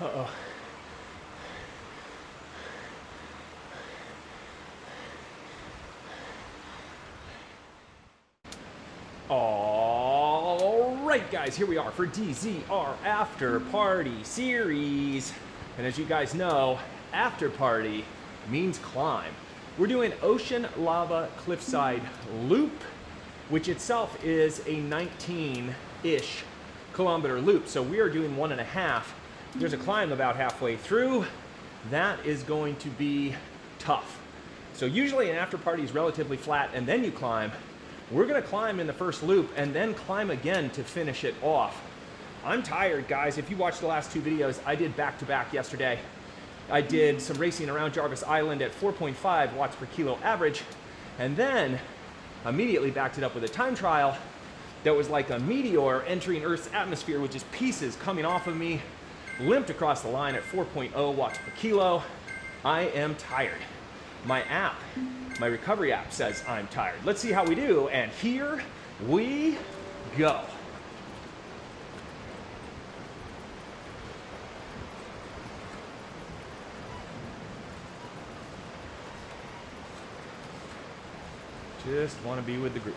Uh-oh. All right, guys, here we are for DZR After Party Series. And as you guys know, after party means climb. We're doing Ocean Lava Cliffside Loop, which itself is a 19-ish kilometer loop. So we are doing 1.5. There's a climb about halfway through. That is going to be tough. So usually an after party is relatively flat and then you climb. We're gonna climb in the first loop and then climb again to finish it off. I'm tired, guys. If you watched the last 2 videos, I did back-to-back yesterday. I did some racing around Jarvis Island at 4.5 watts per kilo average, and then immediately backed it up with a time trial that was like a meteor entering Earth's atmosphere with just pieces coming off of me, limped across the line at 4.0 watts per kilo. I am tired. My app, my recovery app says I'm tired. Let's see how we do, and here we go. Just want to be with the group.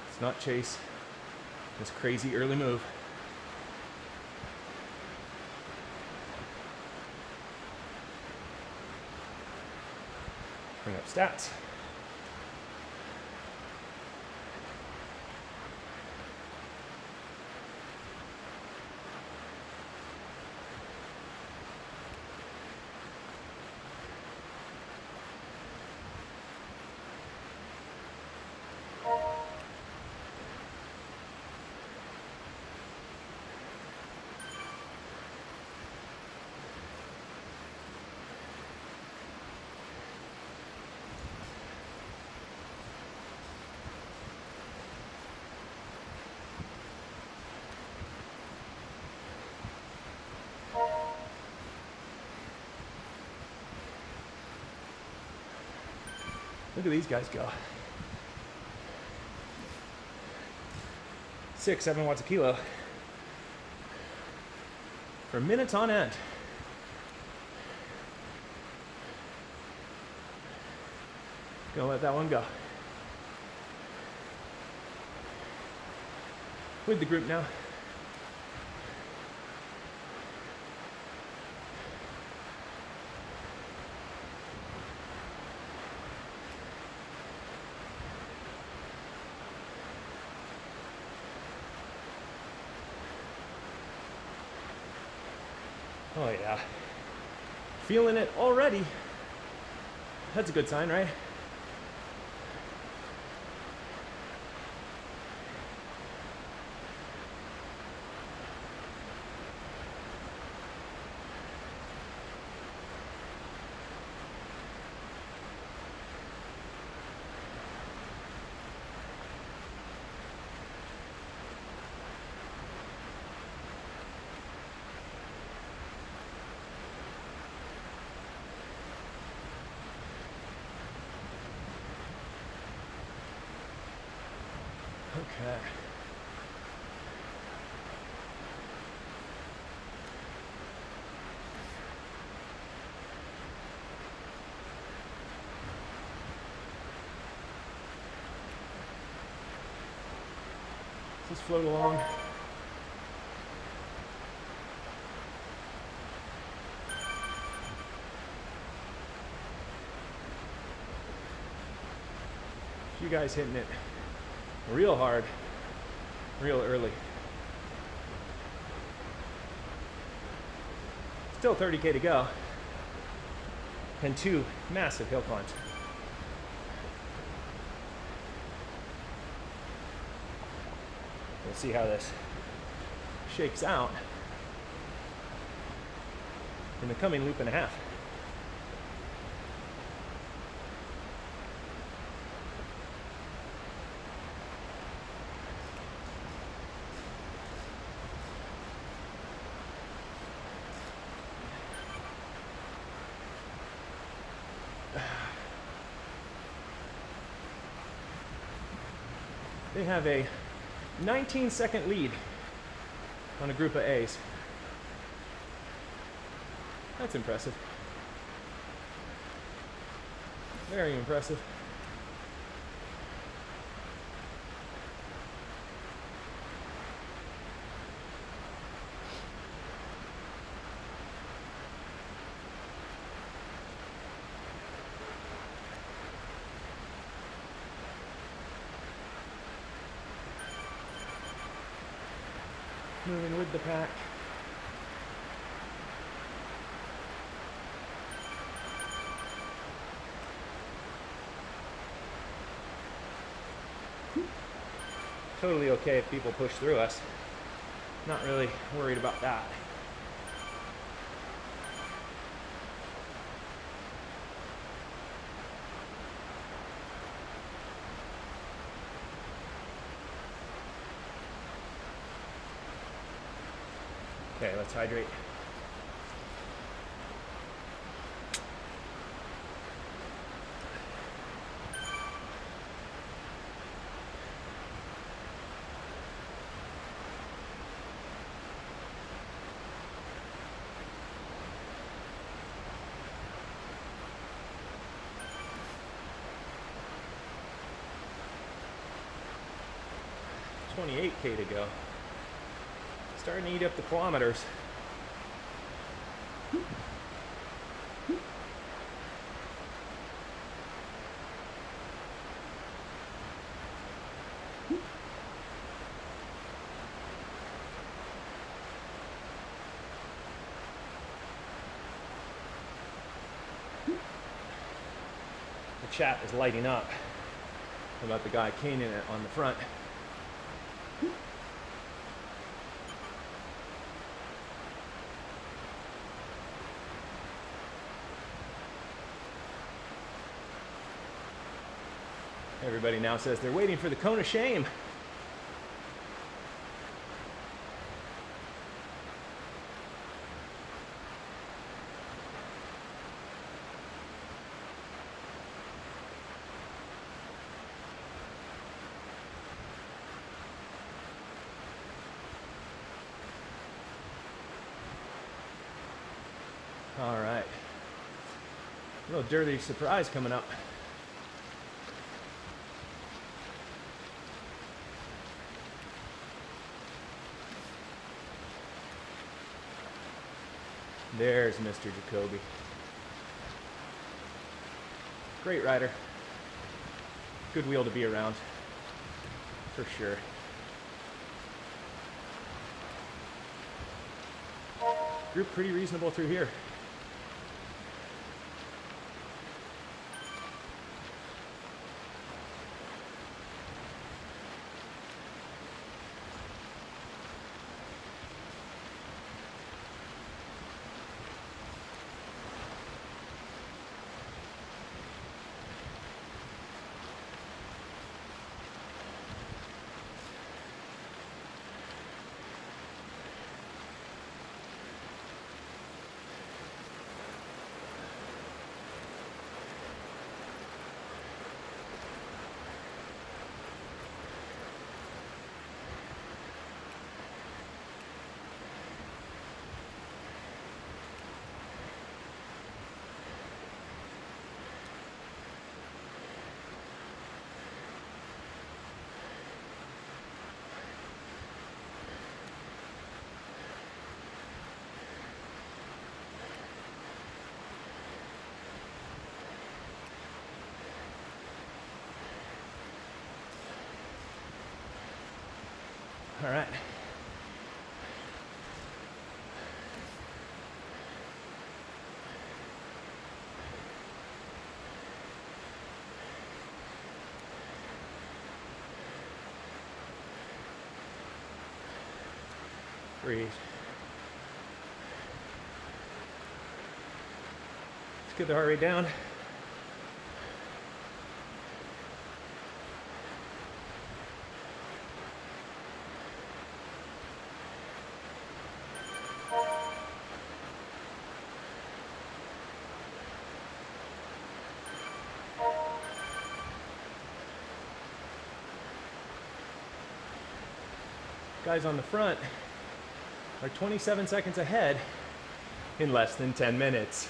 It's not chase. This crazy early move. Bring up stats. Look at these guys go. 6, 7 watts a kilo for minutes on end. Gonna let that one go. With the group now. Oh yeah, feeling it already. That's a good sign, right? Okay. Just float along. You guys hitting it real hard, real early. Still 30K to go, and 2 massive hill climbs. We'll see how this shakes out in the coming loop and a half. They have a 19-second lead on a group of A's. That's impressive. Very impressive. Moving with the pack. Totally okay if people push through us. Not really worried about that. Okay, let's hydrate. $28K to go. Starting to eat up the kilometers. The chat is lighting up about the guy caning it on the front. Everybody now says they're waiting for the cone of shame. All right. A little dirty surprise coming up. There's Mr. Jacoby. Great rider. Good wheel to be around, for sure. Group pretty reasonable through here. All right. Breathe. Let's get the heart rate down. Guys on the front are 27 seconds ahead in less than 10 minutes.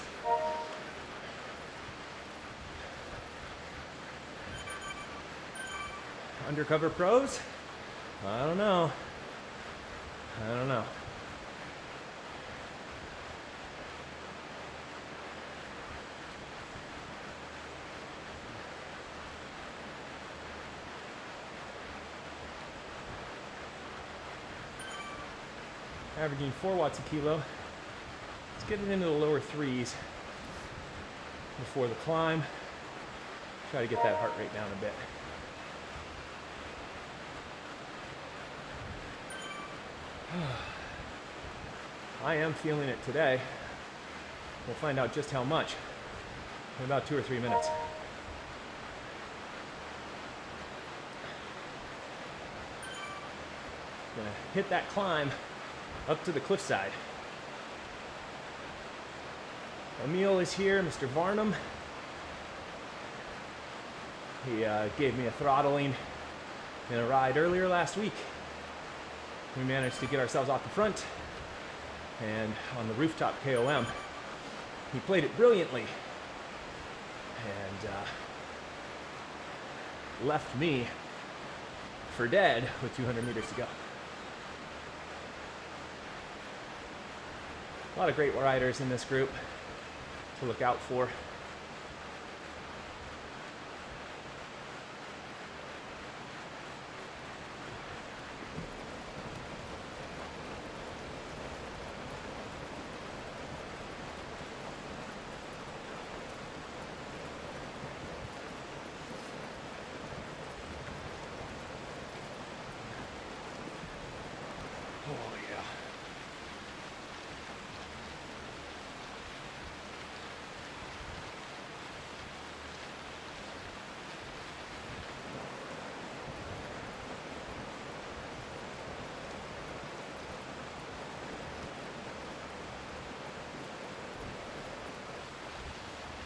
Undercover pros? I don't know. I don't know. Averaging 4 watts a kilo. Let's get it into the lower 3s before the climb. Try to get that heart rate down a bit. I am feeling it today. We'll find out just how much in about 2 or 3 minutes. Gonna hit that climb up to the cliffside. Emil is here, Mr. Varnum. He gave me a throttling in a ride earlier last week. We managed to get ourselves off the front, and on the rooftop KOM, he played it brilliantly and left me for dead with 200 meters to go. A lot of great riders in this group to look out for. Oh yeah.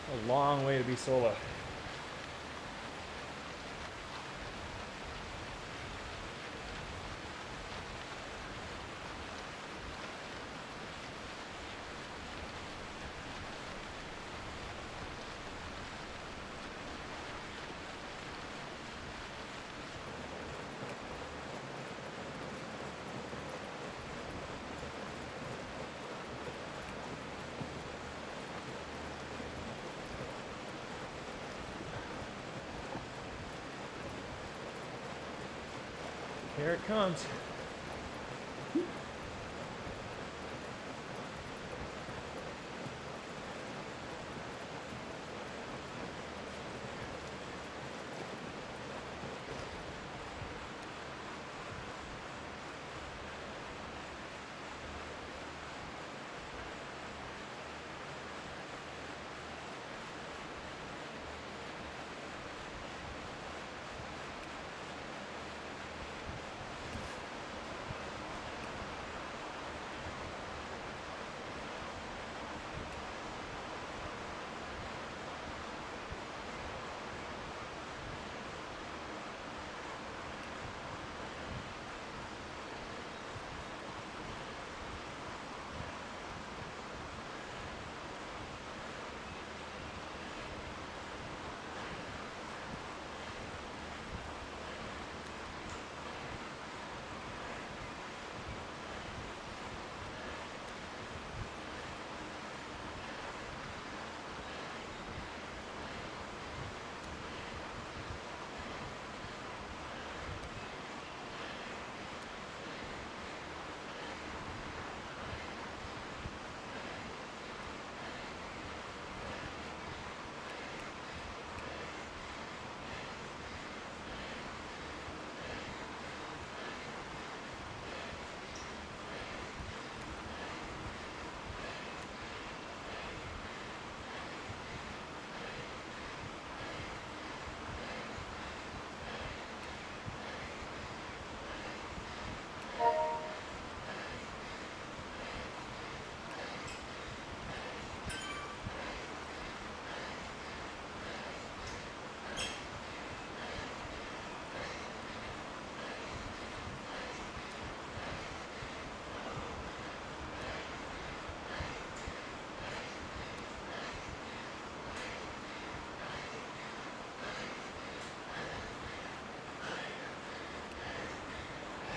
A long way to be solo. Here it comes.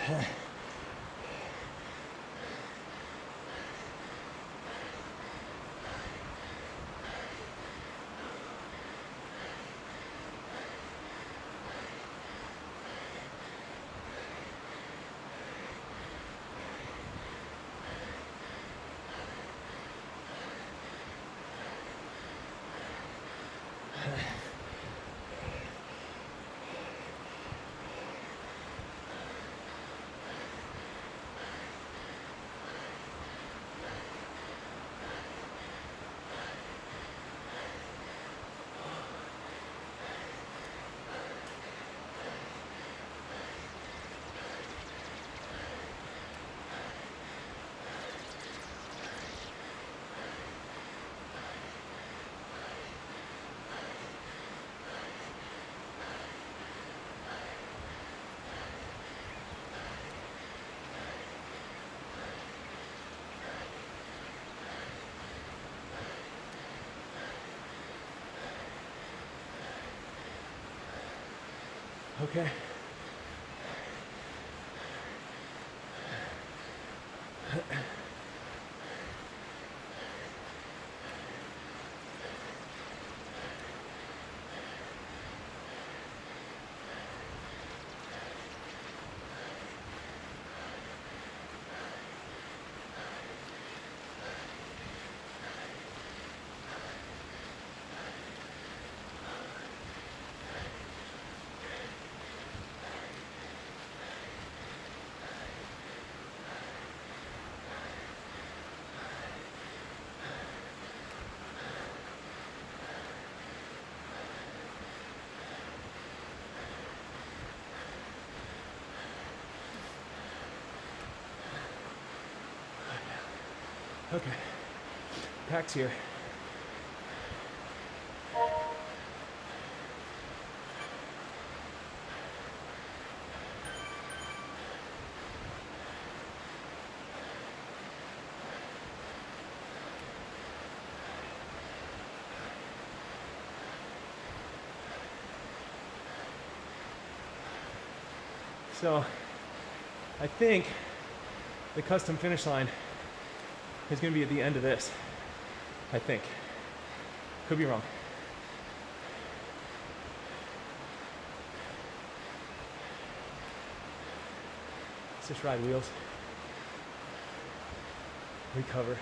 Okay. Okay, pack's here. So, I think the custom finish line is going to be at the end of this. I think. Could be wrong. Let's just ride wheels. Recover.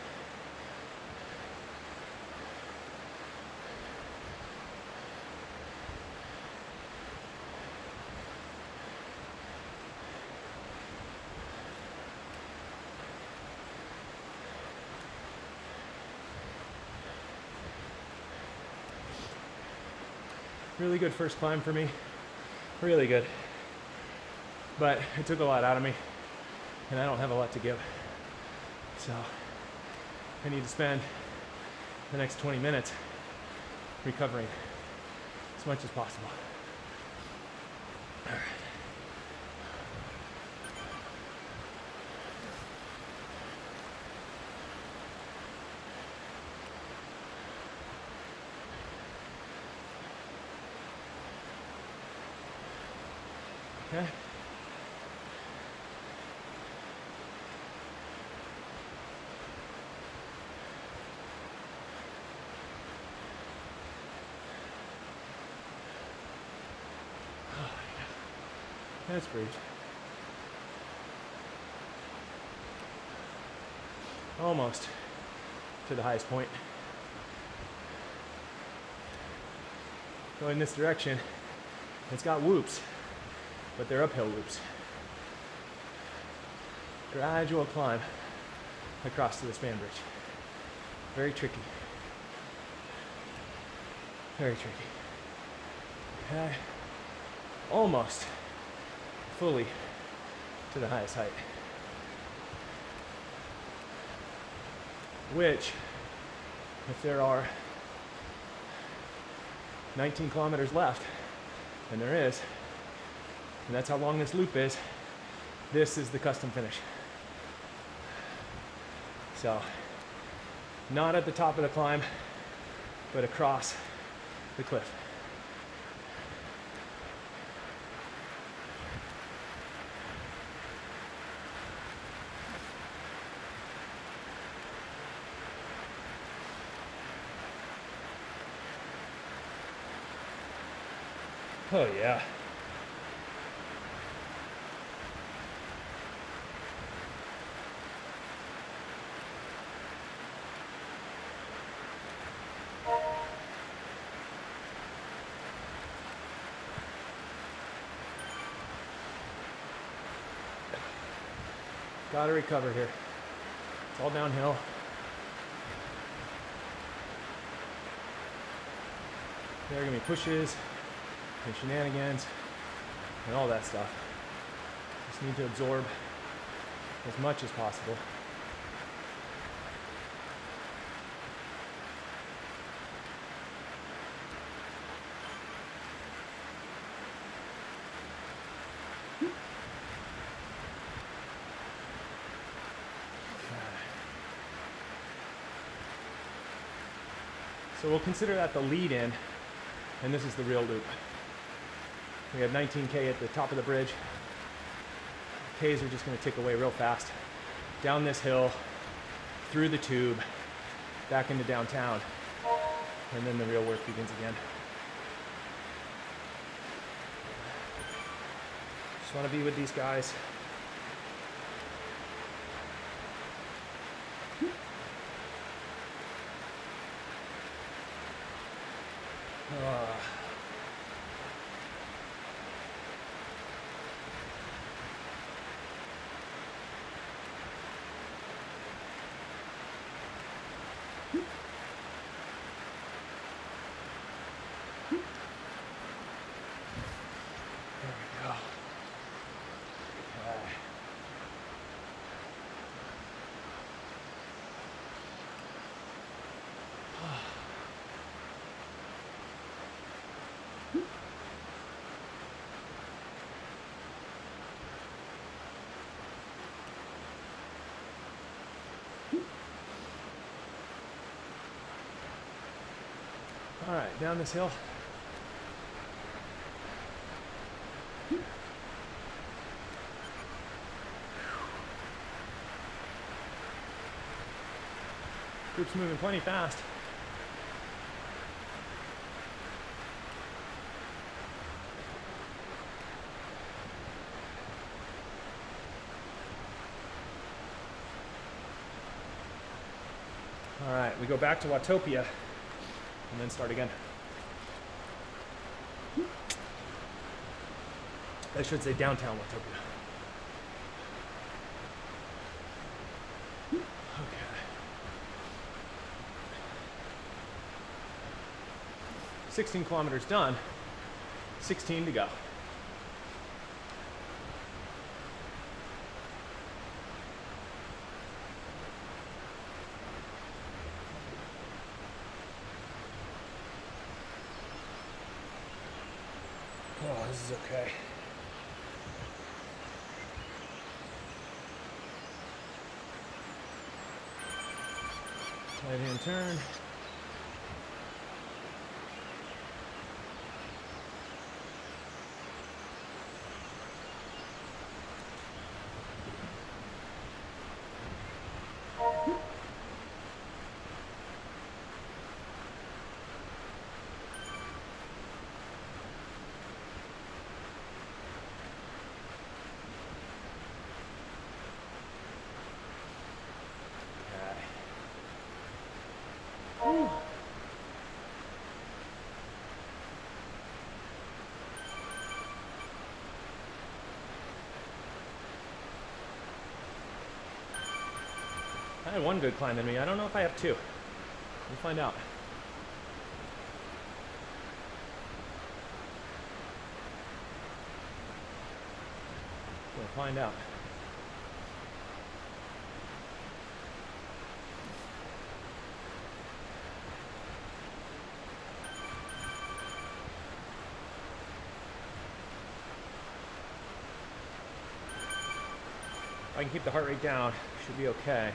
Really good first climb for me, really good. But it took a lot out of me, and I don't have a lot to give. So I need to spend the next 20 minutes recovering as much as possible. All right. Okay. Let's breathe. Almost to the highest point. Going this direction, it's got whoops, but they're uphill whoops. Gradual climb across to the span bridge. Very tricky. Very tricky. Okay. Almost fully to the highest height. Which, if there are 19 kilometers left, and there is, and that's how long this loop is, this is the custom finish. So, not at the top of the climb, but across the cliff. Oh yeah. Gotta recover here. It's all downhill. There are gonna be pushes and shenanigans and all that stuff. Just need to absorb as much as possible. So we'll consider that the lead in, and this is the real loop. We had 19K at the top of the bridge. Ks are just gonna tick away real fast. Down this hill, through the tube, back into downtown, and then the real work begins again. Just wanna be with these guys. All right, down this hill. Group's moving plenty fast. All right, we go back to Watopia and then start again. I should say downtown Watopia. Okay. 16 kilometers done, 16 to go. Oh, this is okay. Right hand turn. I had one good climb in me. I don't know if I have two. We'll find out. We'll find out. If I can keep the heart rate down, should be okay.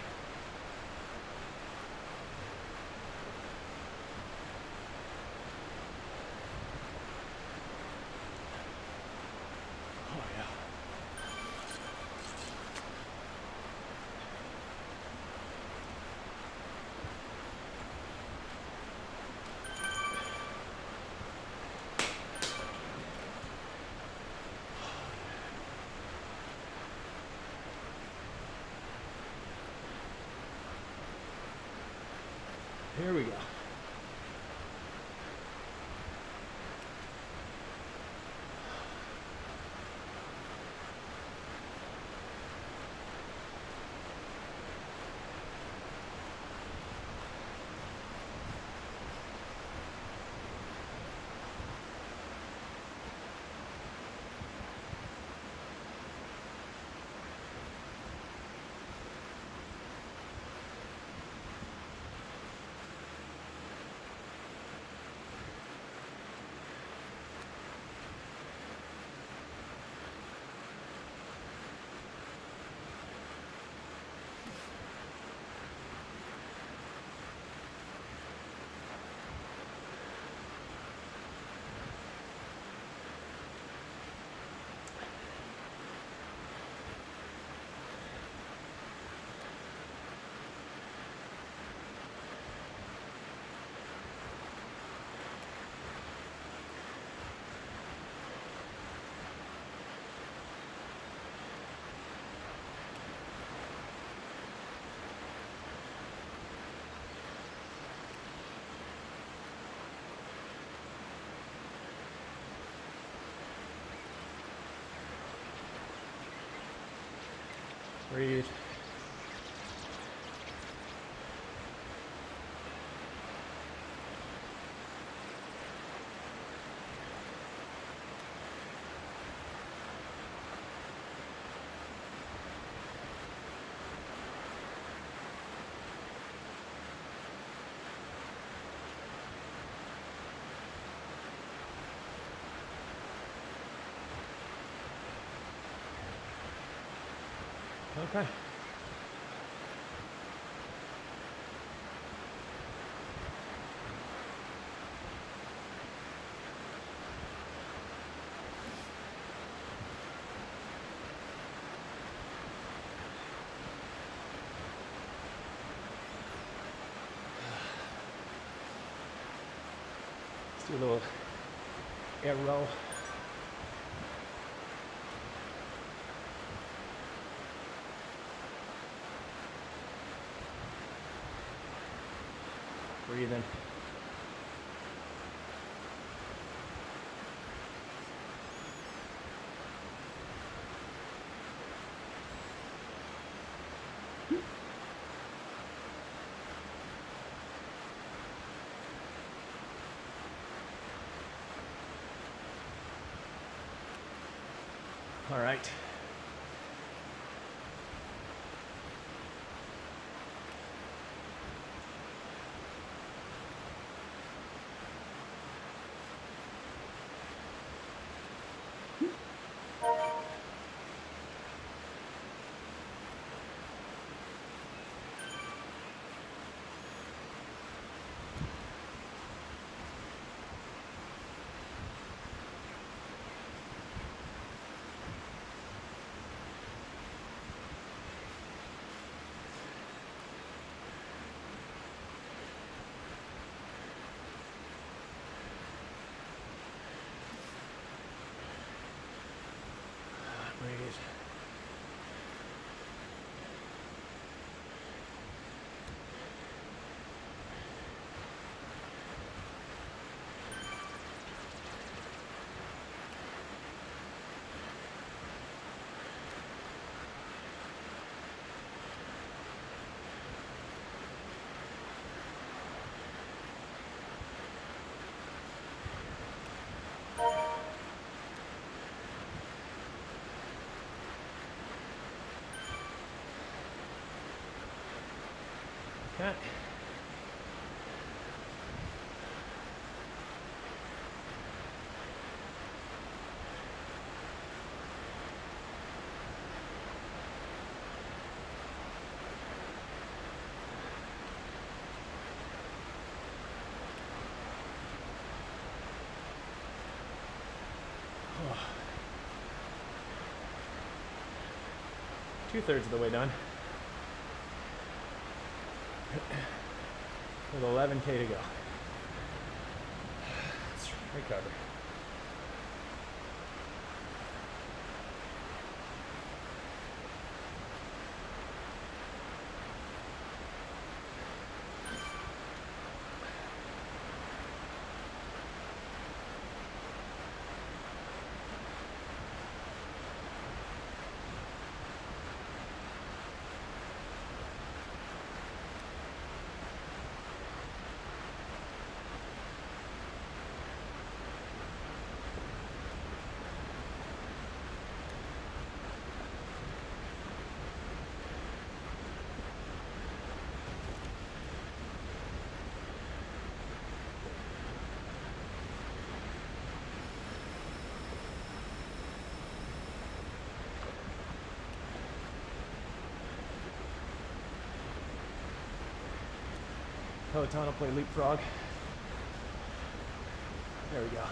Breathe. Okay. Let's do a little air row. Breathing. All right. Breathe. Okay. Oh. 2/3 of the way done. With 11K to go. Let's recover. Peloton will play leapfrog. There we go.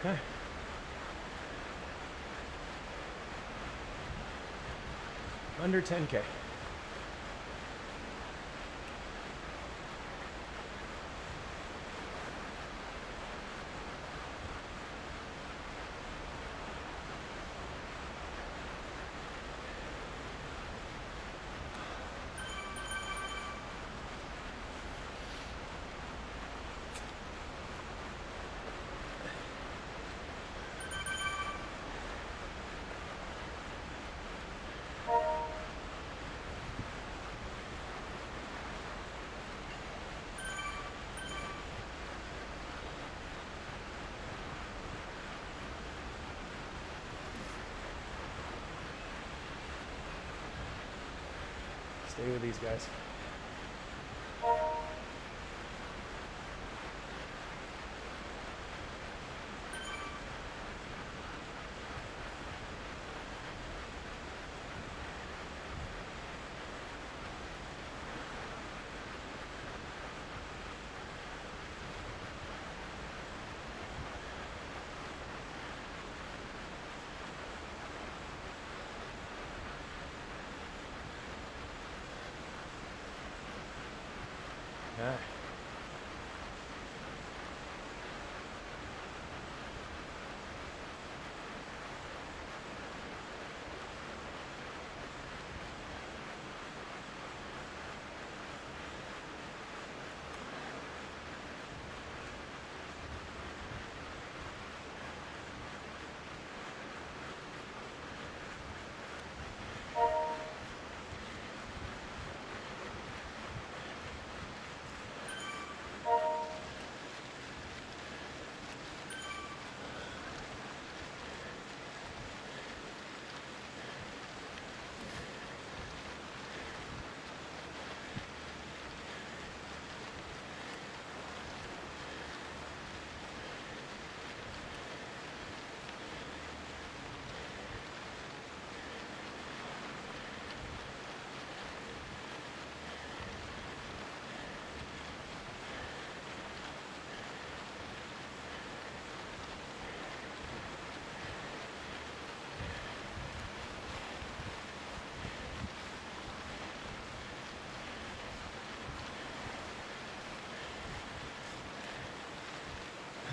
Okay. Under 10K. Stay with these guys.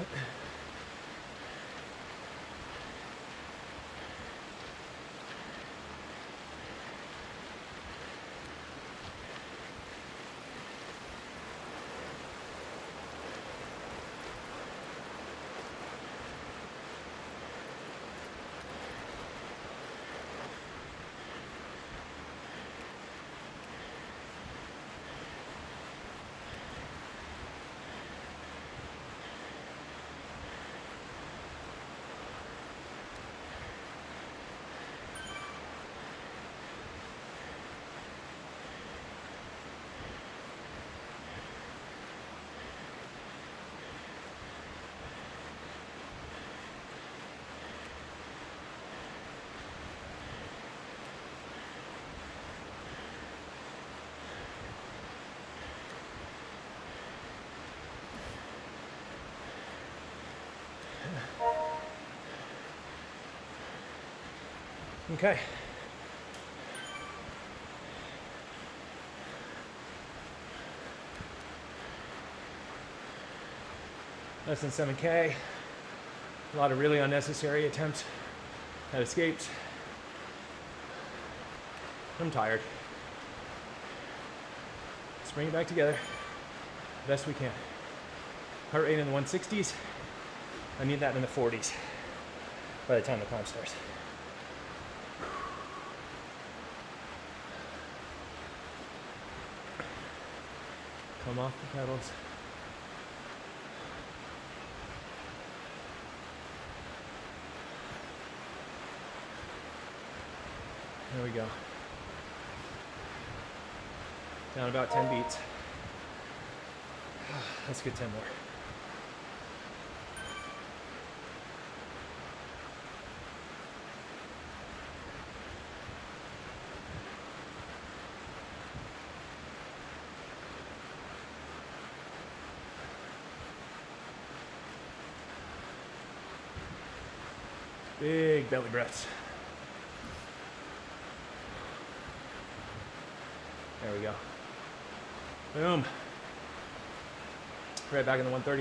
Okay. Okay. Less than 7K. A lot of really unnecessary attempts at escapes. I'm tired. Let's bring it back together best we can. Heart rate in the 160s. I need that in the 40s by the time the climb starts. Come off the pedals. There we go. Down about 10 beats. Let's get 10 more. Big belly breaths. There we go. Boom. Right back in the 130s.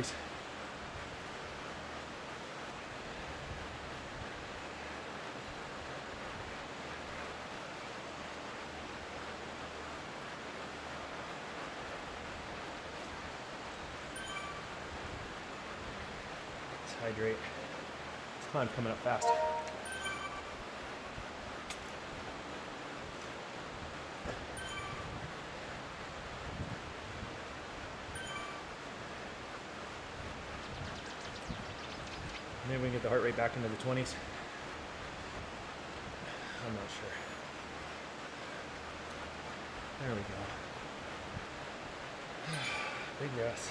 Let's hydrate. This climb's coming up fast. Maybe we can get the heart rate back into the 20s. I'm not sure. There we go. Big breaths.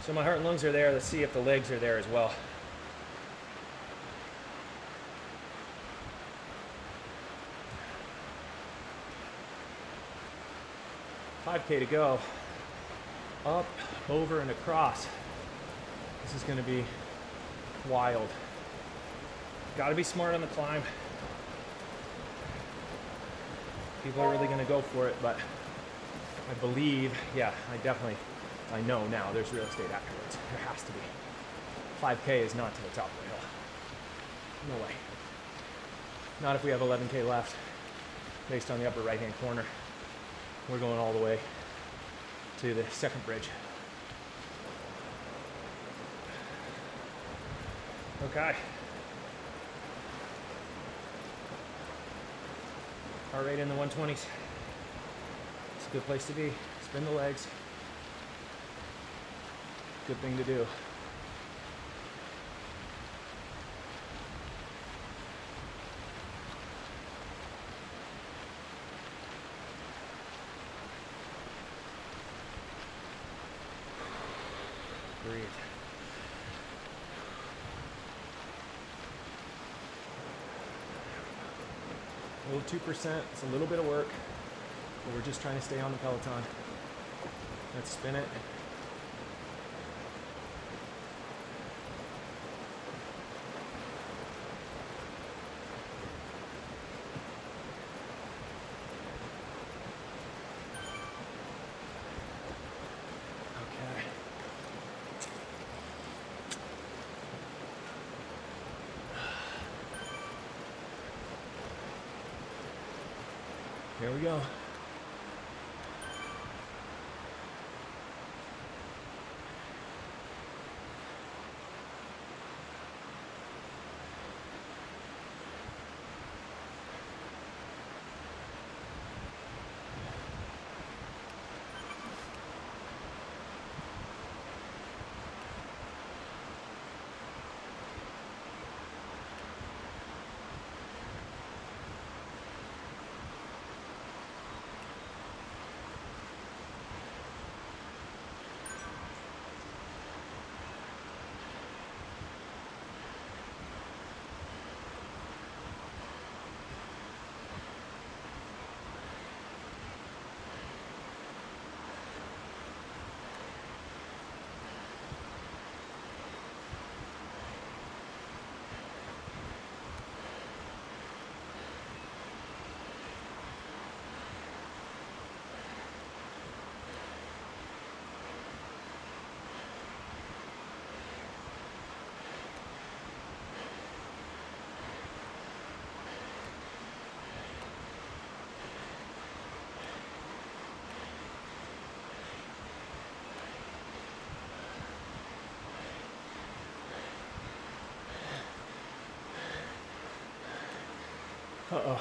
So my heart and lungs are there. Let's see if the legs are there as well. 5K to go. Up, over, and across. This is going to be wild. Got to be smart on the climb. People are really going to go for it, but I believe, I know now there's real estate afterwards. There has to be. 5K is not to the top of the hill. No way. Not if we have 11K left, based on the upper right-hand corner. We're going all the way to the second bridge. Okay. Heart rate in the 120s. It's a good place to be. Spin the legs. Good thing to do. Breathe. A little 2%, it's a little bit of work, but we're just trying to stay on the Peloton. Let's spin it. Here we go. Uh-oh.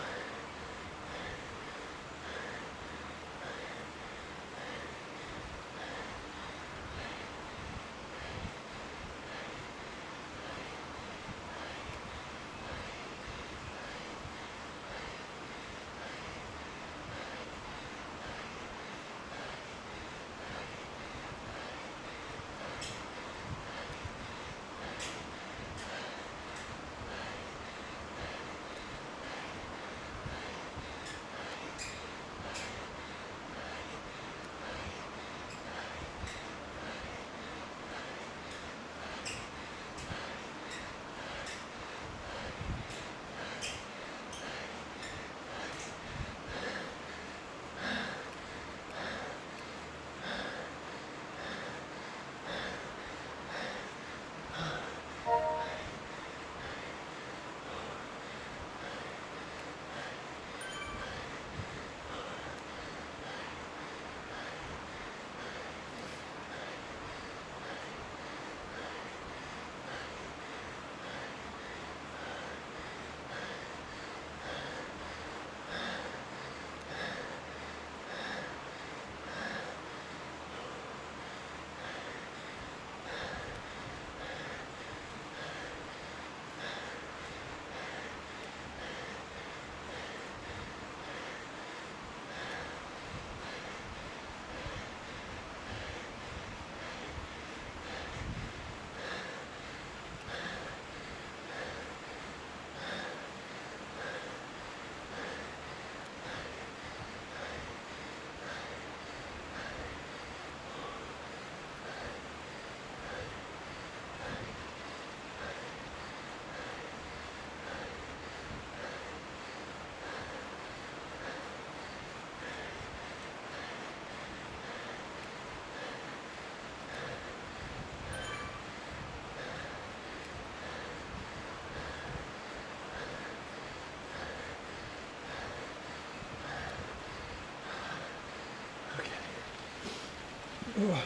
Oh,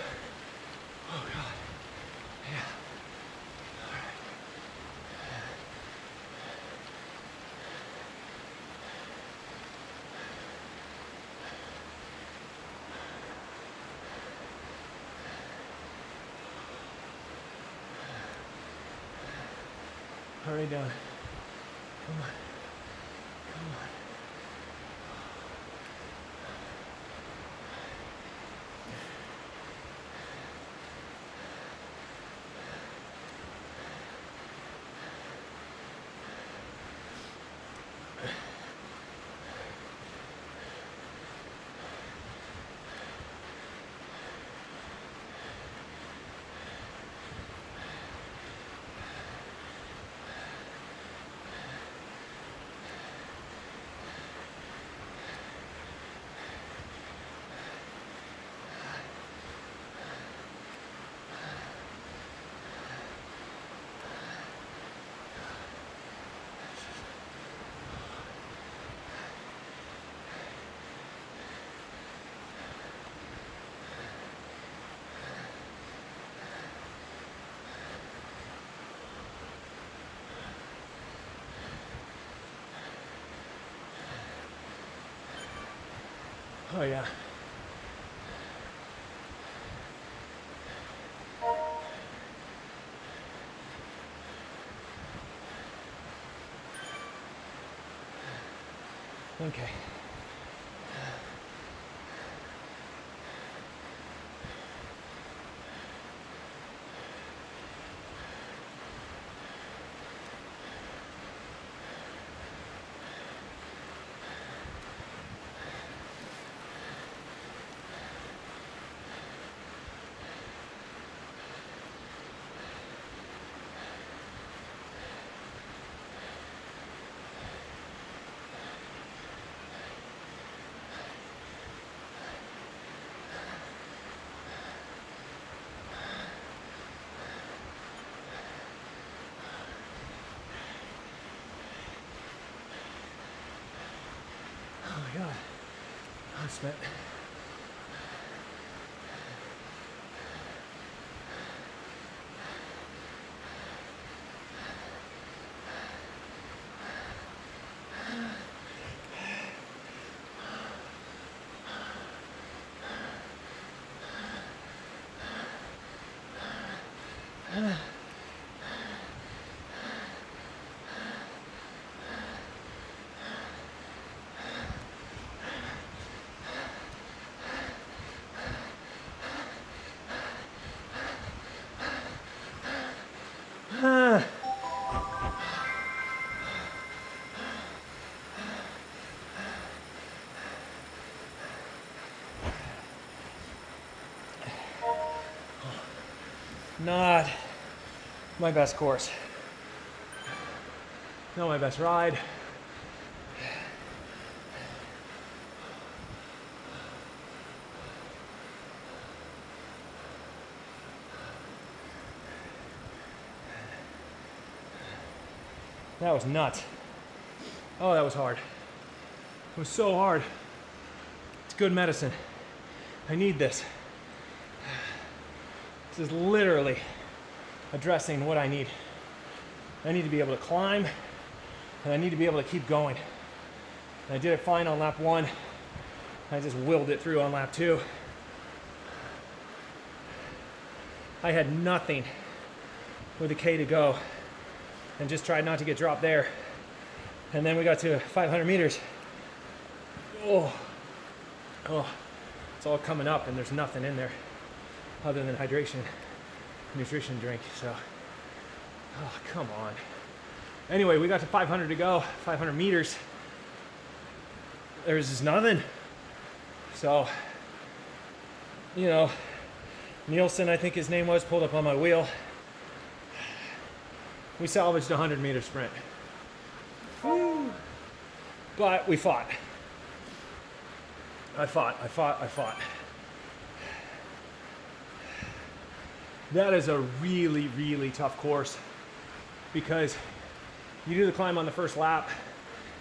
oh God. Yeah. Hurry down. Come on. Come on. Oh yeah. Okay. Oh my God. I'm spent. Not my best course. Not my best ride. That was nuts. Oh, that was hard. It was so hard. It's good medicine. I need this. This is literally addressing what I need. I need to be able to climb, and I need to be able to keep going. And I did it fine on lap 1. I just willed it through on lap 2. I had nothing with a K to go and just tried not to get dropped there. And then we got to 500 meters. Oh, it's all coming up and there's nothing in there other than hydration, nutrition drink. So, oh, come on. Anyway, we got to 500 to go, 500 meters. There's just nothing. So, you know, Nielsen, I think his name was, pulled up on my wheel. We salvaged a 100-meter sprint. Woo. But we fought. I fought. That is a really, really tough course because you do the climb on the first lap.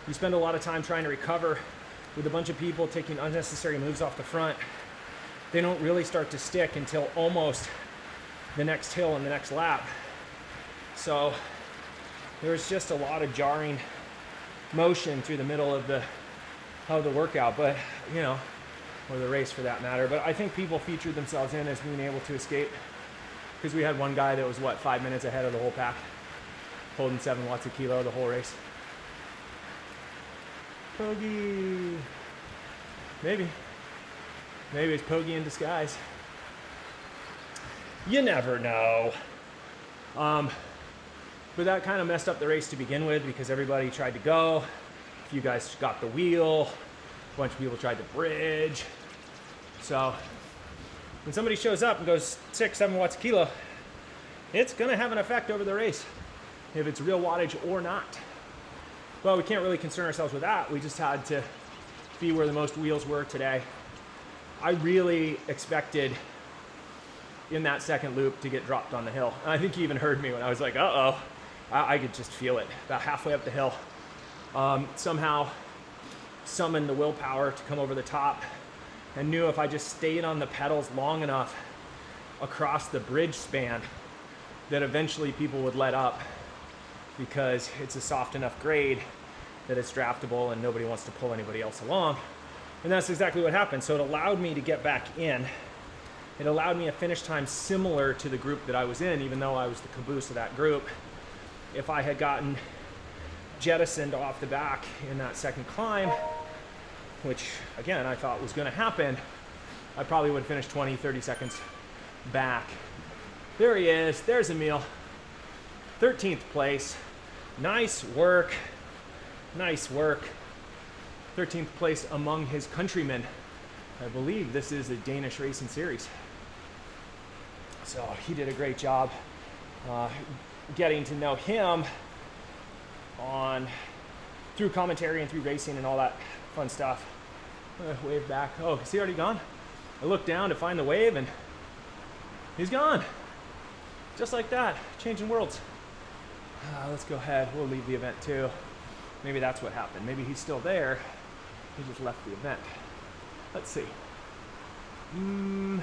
You spend a lot of time trying to recover with a bunch of people taking unnecessary moves off the front. they don't really start to stick until almost the next hill and the next lap. So there's just a lot of jarring motion through the middle of the workout, but you know, or the race for that matter. But I think people featured themselves in as being able to escape, because we had one guy that was, what, 5 minutes ahead of the whole pack, holding 7 watts a kilo the whole race. Pogey. Maybe it's Pogey in disguise. You never know. But that kind of messed up the race to begin with, because everybody tried to go. A few guys got the wheel. A bunch of people tried to bridge. So when somebody shows up and goes 6-7 watts a kilo, it's going to have an effect over the race, if it's real wattage or not. Well, we can't really concern ourselves with that. We just had to be where the most wheels were today. I really expected in that second loop to get dropped on the hill. And I think you even heard me when I was like, uh-oh. I could just feel it about halfway up the hill. Somehow summoned the willpower to come over the top, and knew if I just stayed on the pedals long enough across the bridge span that eventually people would let up, because it's a soft enough grade that it's draftable and nobody wants to pull anybody else along. And that's exactly what happened. So it allowed me to get back in. It allowed me a finish time similar to the group that I was in, even though I was the caboose of that group. If I had gotten jettisoned off the back in that second climb, which again I thought was going to happen, I probably would have finished 20, 30 seconds back. There he is. There's Emil. 13th place. Nice work. Nice work. 13th place among his countrymen. I believe this is a Danish racing series. So he did a great job getting to know him through commentary and through racing and all that fun stuff. Wave back. Oh, is he already gone? I looked down to find the wave and he's gone. Just like that, changing worlds. Let's go ahead. We'll leave the event too. Maybe that's what happened. Maybe he's still there. He just left the event. Let's see. I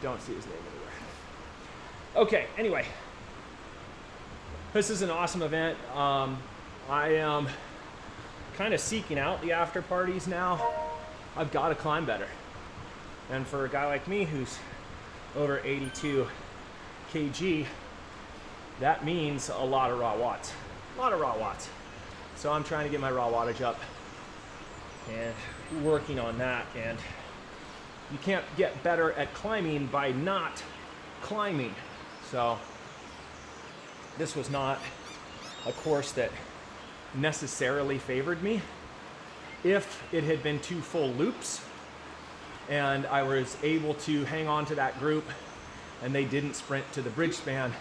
don't see his name anywhere. Okay, anyway. This is an awesome event. I am kind of seeking out the after parties now. I've got to climb better. And for a guy like me who's over 82 kg, that means a lot of raw watts. A lot of raw watts. So I'm trying to get my raw wattage up and working on that. And you can't get better at climbing by not climbing. So this was not a course that necessarily favored me. If it had been 2 full loops and I was able to hang on to that group and they didn't sprint to the bridge span,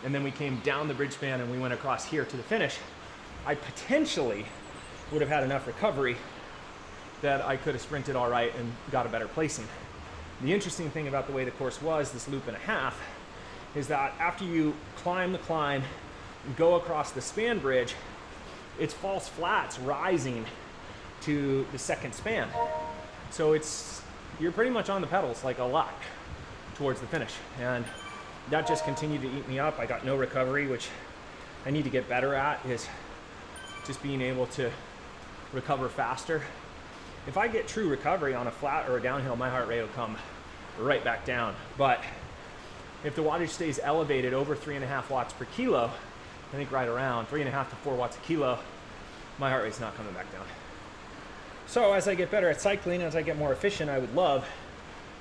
and then we came down the bridge span and we went across here to the finish, I potentially would have had enough recovery that I could have sprinted all right and got a better placing. The interesting thing about the way the course was, this loop and a half, is that after you climb the climb and go across the span bridge, it's false flats rising to the second span. So you're pretty much on the pedals like a lot towards the finish. And that just continued to eat me up. I got no recovery, which I need to get better at, is just being able to recover faster. If I get true recovery on a flat or a downhill, my heart rate will come right back down. But if the wattage stays elevated over 3.5 watts per kilo, I think right around 3.5 to 4 watts a kilo, my heart rate's not coming back down. So as I get better at cycling, as I get more efficient, I would love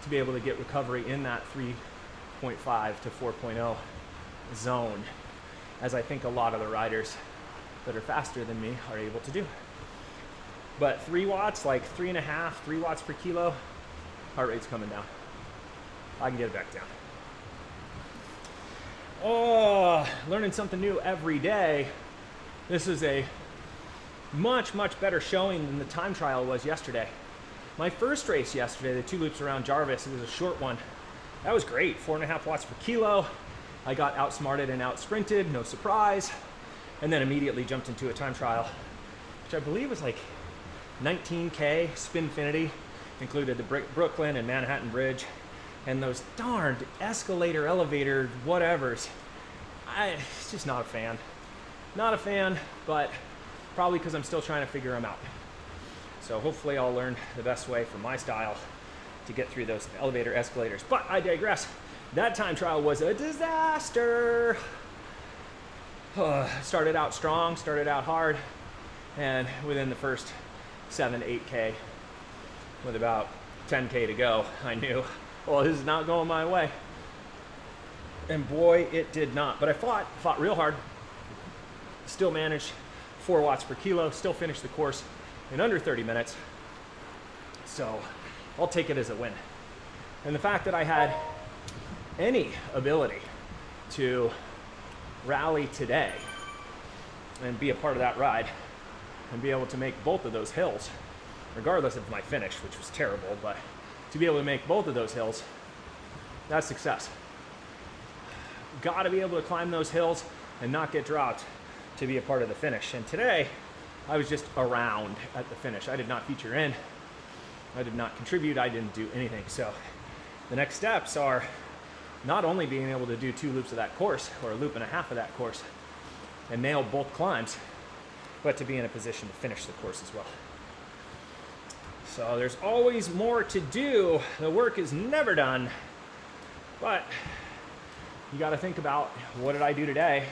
to be able to get recovery in that 3.5 to 4.0 zone, as I think a lot of the riders that are faster than me are able to do. But 3 watts, like 3.5, 3 watts per kilo, heart rate's coming down. I can get it back down. Oh, learning something new every day. This is a much, much better showing than the time trial was yesterday. My first race yesterday, the 2 loops around Jarvis, it was a short one. That was great, 4.5 watts per kilo. I got outsmarted and out-sprinted, no surprise. And then immediately jumped into a time trial, which I believe was like 19K, Spinfinity. included the Brooklyn and Manhattan Bridge, and those darned escalator, elevator, whatevers. It's just not a fan. Not a fan, but probably because I'm still trying to figure them out. So hopefully I'll learn the best way for my style to get through those elevator escalators. But I digress. That time trial was a disaster. Started out strong, started out hard, and within the first 7-8K, with about 10K to go, I knew, well, this is not going my way. And boy, it did not. But I fought real hard, still managed 4 watts per kilo, still finished the course in under 30 minutes. So I'll take it as a win. And the fact that I had any ability to rally today and be a part of that ride and be able to make both of those hills, regardless of my finish, which was terrible, but to be able to make both of those hills, that's success. Got to be able to climb those hills and not get dropped to be a part of the finish. And today, I was just around at the finish. I did not feature in. I did not contribute. I didn't do anything. So the next steps are not only being able to do 2 loops of that course, or a loop and a half of that course, and nail both climbs, but to be in a position to finish the course as well. So there's always more to do. The work is never done, but you got to think about, what did I do today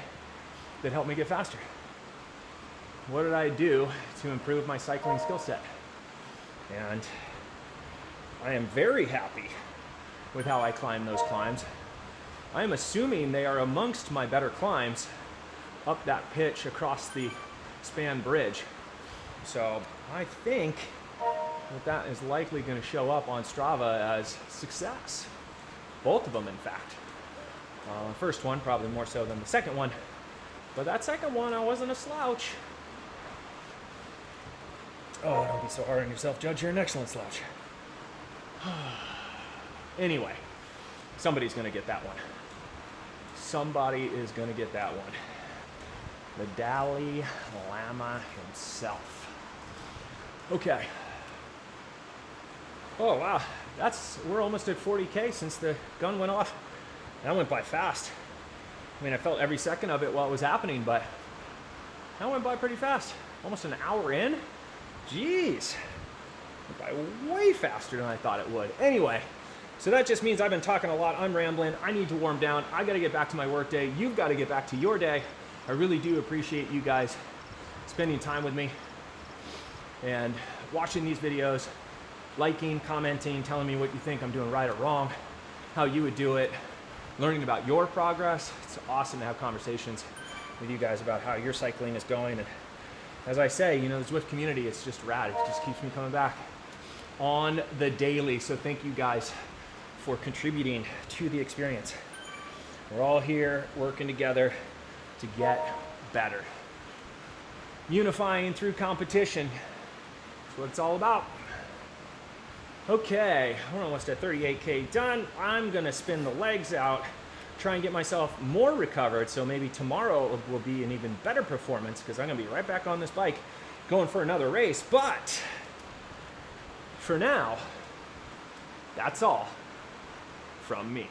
that helped me get faster? What did I do to improve my cycling skill set? And I am very happy with how I climb those climbs. I am assuming they are amongst my better climbs up that pitch across the span bridge. So I think that is likely going to show up on Strava as success. Both of them, in fact. The first one probably more so than the second one, but that second one, I wasn't a slouch. Oh, don't be so hard on yourself, Judge. You're an excellent slouch. Anyway, somebody's going to get that one. Somebody is going to get that one. The Dalai Lama himself. Okay. Oh, wow. We're almost at 40K since the gun went off. That went by fast. I mean, I felt every second of it while it was happening, but that went by pretty fast. Almost an hour in. Jeez. Went by way faster than I thought it would. Anyway, so that just means I've been talking a lot. I'm rambling. I need to warm down. I got to get back to my work day. You've got to get back to your day. I really do appreciate you guys spending time with me and watching these videos, liking, commenting, telling me what you think I'm doing right or wrong, how you would do it, learning about your progress. It's awesome to have conversations with you guys about how your cycling is going. And as I say, the Zwift community, it's just rad. It just keeps me coming back on the daily. So thank you guys for contributing to the experience. We're all here working together to get better. Unifying through competition. That's what it's all about. Okay, we're almost at 38K done. I'm gonna spin the legs out, try and get myself more recovered, so maybe tomorrow will be an even better performance, because I'm gonna be right back on this bike going for another race. But for now, that's all from me.